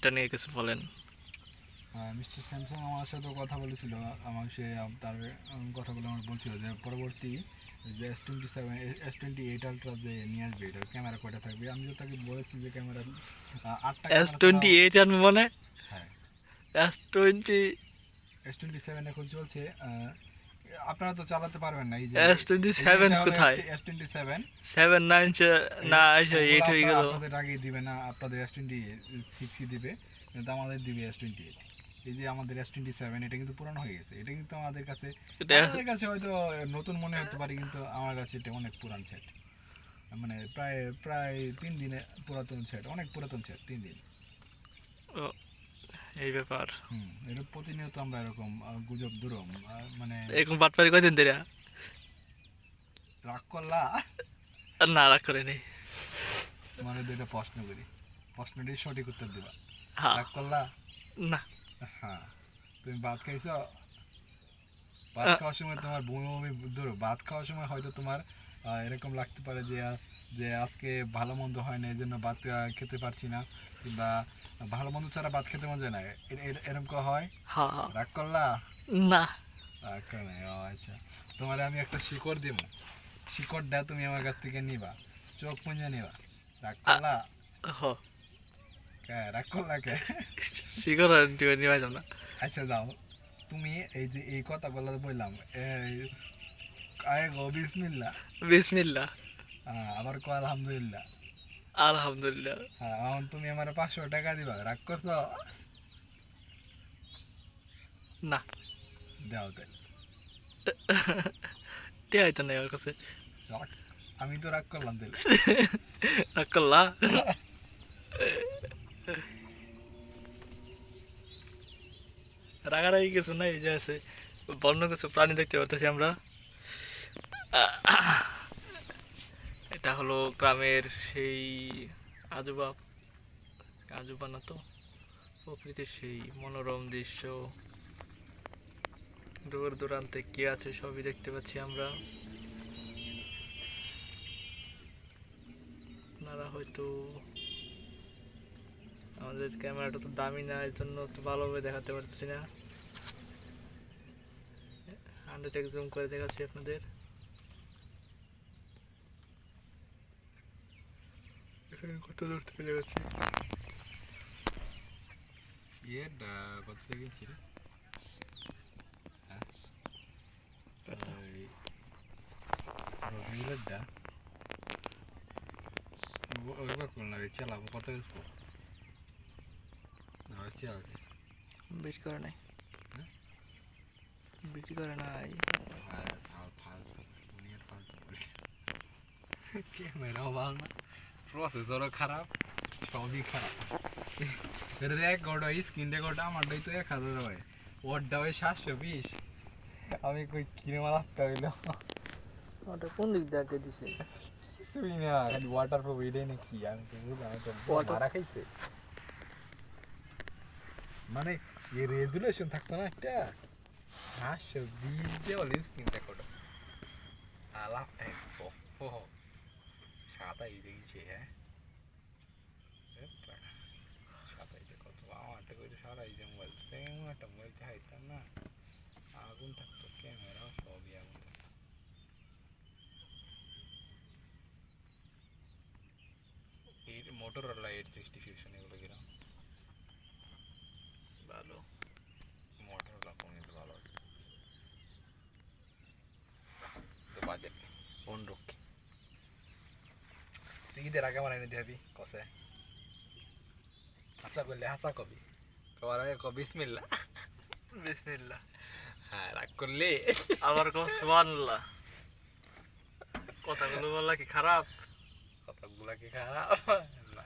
সেটা নিয়ে কিছু বলেন। মিস্টার স্যামসাং আমার সাথেও কথা বলেছিল। আমার সে তার কথাগুলো আমার বলছিল যে পরবর্তী যে S27 S28 আলট্রা যে নিয়ে আসবে, এটার ক্যামেরা কয়টা থাকবে। আমি তো তাকে বলেছি যে ক্যামেরা 8টা ক্যামেরা ছাড়া। S28 আনবে মানে? হ্যাঁ, S20 S27 এখন চলছে। আপনারা তো চালাতে পারবেন না, এই যে S27 কোথায়? S27 7 9 না এসে 8 হয়ে গেল। আপনাদের আগে দিবে না, আপনাদের S26 দিবে, কিন্তু আমাদের দিবে S28। এই যে আমাদের S27, এটা কিন্তু পুরানো হয়ে গেছে। এটা কিন্তু আমাদের কাছে হয়তো নতুন মনে হতে পারে, কিন্তু আমার কাছে এটা অনেক পুরান সেট। মানে প্রায় প্রায় 3 দিনে পুরাতন সেট, অনেক পুরাতন সেট, 3 দিন। এই ব্যাপার। এটা প্রতিনিয়ত আমরা এরকম গুজব দুরম, মানে এরকম বাটপারি কয়দিন ধরে? রাগ করলা? না, রাগ করে নেই। মানে দুইটা প্রশ্ন করি, প্রশ্নটি সঠিক উত্তর দিবা। হ্যাঁ। রাগ করলা? না। হ্যাঁ। তুমি ভাত খাইছ? ভাত খাওয়ার সময় তোমার বমি বমি, ধরো ভাত খাওয়ার সময় হয়তো তোমার এরকম লাগতে পারে যে যে আজকে ভালো মন্দ হয় না, এই জন্য ভাত খেতে পারছি না, কিংবা ভালো মন্দ ছাড়া ভাত খেতে মন যায় না, এরকম হয়? হ্যাঁ। রাগ করলা? না। রাগ করে নাই? ও আচ্ছা। তোমার আমি একটা শিকড় দিব, শিকড়টা তুমি আমার কাছ থেকে নিবা, চোখ পুঁজে নিবা। রাগ করলা? হ। রাগ করলা কে? শিকড় নিয়ে যাও না। আচ্ছা দাও, তুমি এই যে এই কথাগুলো বললাম, আয় গো বিসমিল্লাহ, বিসমিল্লাহ। আবার কো আলহামদুলিল্লাহ। আলহামদুলিল্লাহ। এখন তুমি আমার 500 টাকা দিবা, রাগ করছো? না। দাও তাহলে। টিয়াই তো নেই ওর কাছে। আমি তো রাগ করলাম তাহলে। রাগ করলা? রাগারাগি কিছু নাই, যে আছে বন্য কিছু প্রাণী দেখতে পারতেছি আমরা। এটা হলো গ্রামের সেই আজুবা, আজুবা না তো, প্রকৃতির সেই মনোরম দৃশ্য। দূর দূরান্তে কে আছে সবই দেখতে পাচ্ছি আমরা। আপনারা হয়তো, আমাদের ক্যামেরাটা তো দামি না, এর জন্য তো ভালোভাবে দেখাতে পারতেছি না। 100x জুম করে দেখাচ্ছি আপনাদের। কত দূর থেকে দেখাচ্ছি। এটা কত থেকে ছিল? রবিউলারটা ওইবার কোন লাগে চালাবো, কত বেসবো? আচ্ছা আছে, বিক্রি করে নাই, বিক্রি করে নাই। ক্যামেরাও ভালো না, প্রসেসরও খারাপ, সবই খারাপ। রেকর্ড হয়, স্ক্রিন রেকর্ড আমারটাই তো 1000 হয়, ওরটা হয় 720। আমি কই কিনে মারাতে হইল। ওটা কোন দিক দিয়ে দিছে? কিছুই না, খালি ওয়াটার প্রুফ, এটাই না কি আমি তো বুঝলাম। আমি তো মারা খাইছে, মানে এই রেজুলেশন থাকতো না একটা 720 দিয়ে বলে স্ক্রিন রেকর্ড। আলাপ এক সাদা এই দেখছি। হ্যাঁ, সাদাইটা কত আমারটা করে সারাই যে মোবাইল, সেম একটা মোবাইল চাইতাম না, আগুন থাকতো, ক্যামেরা সবই আগুন থাকতো। এই মোটরোলা 860 ফিউশন এগুলো কিরম ভালো, মোটরোলা ফোন কিন্তু ভালো আছে। তো বাজেট ফোন রক্ষে তুই ঈদের আগে আমার এনে দিবি কসে, হাসা করলে হাসা কবি, কবার আগে কবি বিসমিল্লাহ। বিসমিল্লাহ। হ্যাঁ, রাগ করলে আবার কো সুবহানাল্লাহ। কথাগুলো বলা কি খারাপ? কথাগুলা কি খারাপ? না,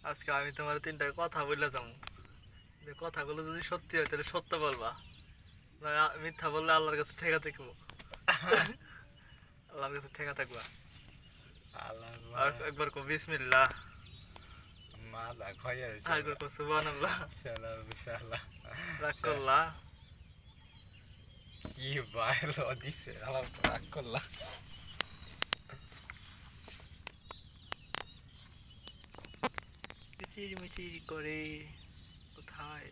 আজকে আমি তোমার 3টা কথা বললে যাবো, যে কথাগুলো যদি সত্যি হয় তাহলে সত্য বলবা, না মিথ্যা বললে আল্লাহর কাছে ঠেকা থাকবো। আল্লাহর কাছে ঠেকা থাকবা। আর একবার কো বিসমিল্লাহ, মালা খয়া আর একবার কো সুবহানাল্লাহ। শালা শালা রাগ করলা? কি বাইল দিছে, আলাপ রাগ করলা। চিরমিচির করে কোথায়?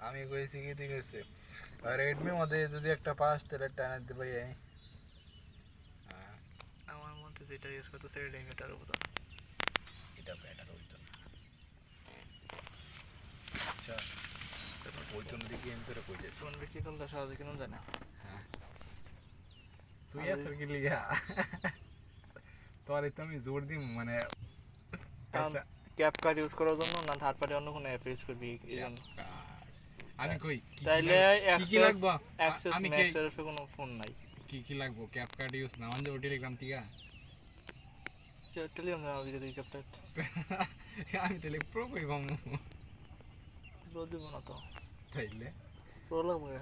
আমি কইছি কি তুই কইছে রেডমি মধ্যে যদি একটা পাস তাহলে টানা দিতে পারি আমার মধ্যে যেটা ইউজ করতেছে এটাই বেটার বোধ। এটা বেটার হইতো না আচ্ছা ওই জন্য দেখি আমি তোরা কই যাচ্ছি ফোন বিক্রি করলে সহজে কিনুন যায় না। তুই আসর কি লিগা তোর তো আমি জোর দিম মানে ক্যাপ কার্ড ইউজ করার জন্য না থার্ড পার্টি অন্য কোনো অ্যাপ ইউজ করবি এই জন্য? আমি কই তাইলে কি কি লাগবো অ্যাক্সেস আমি ম্যাক্স এর কোনো ফোন নাই। কি লাগবো ক্যাপ কার্ড ইউজ না মানে টেলিগ্রাম থেকে টেলিগ্রাম না ওই যে ক্যাপটা আমি তাহলে প্রো কই বামু বল দিব না তো তাইলে প্রো লাগবে।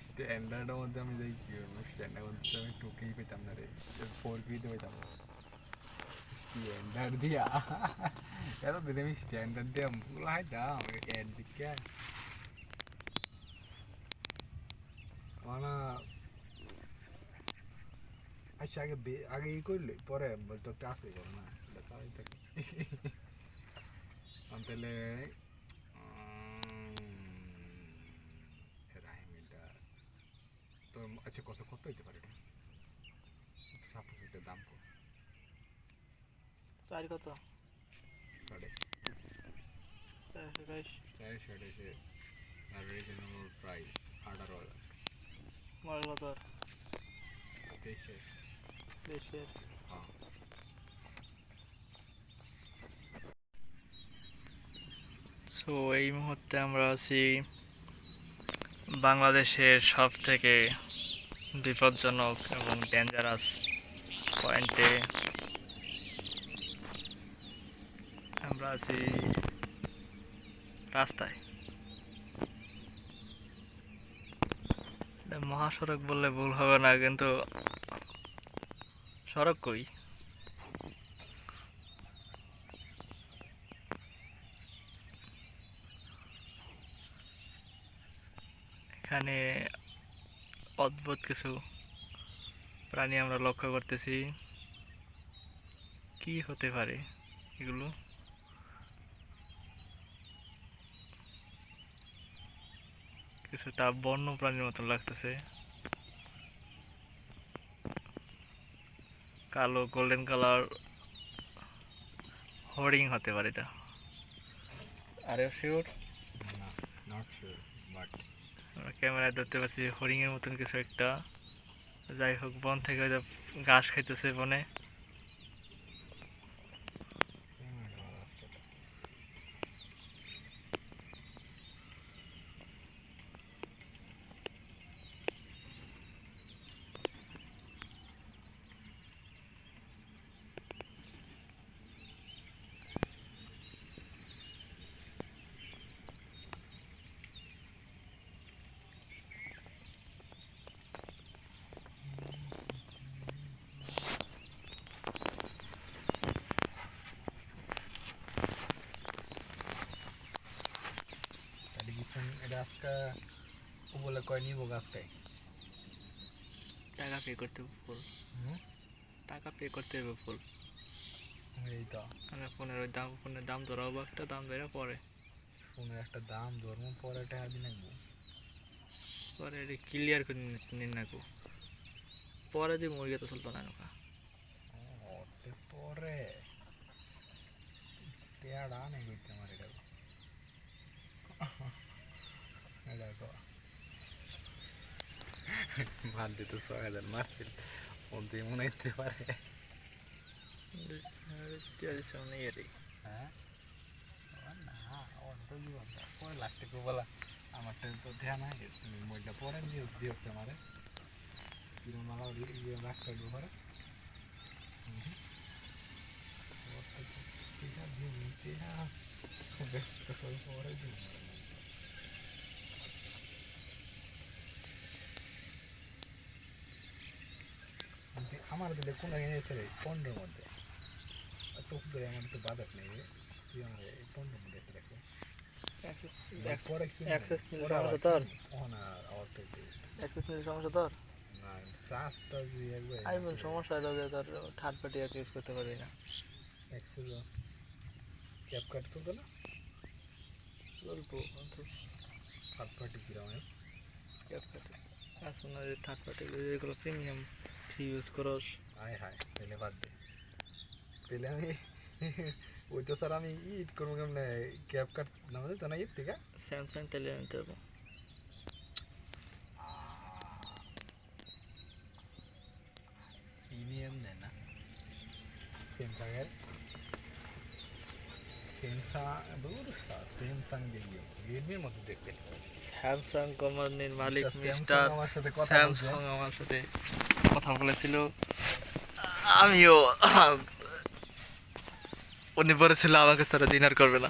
স্ট্যান্ডার্ডের মধ্যে আমি যাই কি করবো স্ট্যান্ডার্ড মধ্যে আমি টুকেই পেতাম না রে 4K পেতাম না স্ট্যান্ডার্ড দিয়া এত দিন আমি স্ট্যান্ডার্ড দিয়া লাই দাম এর দিকে মানে আচ্ছা আগে ই করলে পরে তো একটা আসে করো না এটা চালাই থাকে তাহলে তোর আচ্ছা কত হইতে পারে এটা সাপোজ এটা দাম কত চার কত? সাড়ে 422 422 আর রিজনেবল প্রাইস 18,000 মডেল কত? 23 দেশের হ্যাঁ সো এই মুহূর্তে আমরা আছি বাংলাদেশের সব থেকে বিপজ্জনক এবং ডেঞ্জারাস পয়েন্টে আমরা আছি রাস্তায়। এটা মহাসড়ক বললে ভুল হবে না, কিন্তু সড়ক কই? এখানে অদ্ভুত কিছু প্রাণী আমরা লক্ষ্য করতেছি। কি হতে পারে এগুলো? কিছুটা বন্য প্রাণীর মতো লাগতেছে, কালো গোল্ডেন কালার হরিং হতে পারে এটা। আরে শিওর না নট শিওর বাট আমরা ক্যামেরায় ধরতে পারছি হরিং এর মতন কিছু একটা। যাই হোক, বন থেকে হয়তো ঘাস খাইতেছে বনে। তাহলে কি এটা আজকে ও বলে কয় নিব গাছটাই টাকা পে করতে হবে ফুল, টাকা পে করতে হবে ফুল। এই তো মানে ফোনের দাম ধরাবো, একটা দাম ধরে পরে ফোনের একটা দাম ধর্ম পরে টাকা দিন লাগবো পরে এটা ক্লিয়ার করে নিন না গো। পরে দিয়ে মুরগি তো চলতো না নৌকা। ওতে পরে টেয়াড়া নেই করতে আমার এটা দেখো মার দিতে 6,000 মারছিল মধ্যে মনে হতে পারে সামনে এটাই হ্যাঁ না ওর তো জীবন পরে লাস্টে কেউ বলা আমারটা তো ধ্যান আছে তুমি মইটা পরে নিয়ে দিয়েছে আমারে কিরম মালা রাখতে পরে পরে দিন আমার দিলে কোন এনেছে 15 মধ্যে তো আমার তো বাদক নেই তুই আমার 15 মধ্যে দেখো পরে কি অ্যাক্সেস নিলে ওরা সমস্যা তোর? না আবার তো অ্যাক্সেস নিলে সমস্যা তোর? না চাষটা যে একবার আইফোন সমস্যা হলো যে তোর থার্ড পার্টি ইউজ করতে পারবি না। এক্সেস ক্যাপ কাট চলতো না চলবো অন্তত থার্ড পার্টি কিরকম ক্যাপ কাটে আসলে না থার্ড পার্টি যেগুলো প্রিমিয়াম ইউজ করস আয় হায় তাহলে বাদ দে তাহলে আমি ওই তো স্যার আমি ইট করবো কেমনে ক্যাপ কাট নামাতে তো না ইট থেকে স্যামসাং তেলে নিতে হবে প্রিমিয়াম নেয় না স্যামসাংয়ের স্যামসাং দেখি রেডমির মতো দেখতে স্যামসাং কোম্পানির মালিক স্যামসাং মিস্টার আমার সাথে কথা বলছে স্যামসাং আমার সাথে কথা বলেছিল আমিও উনি বলেছিল আমাকে তারা ডিনার করবে না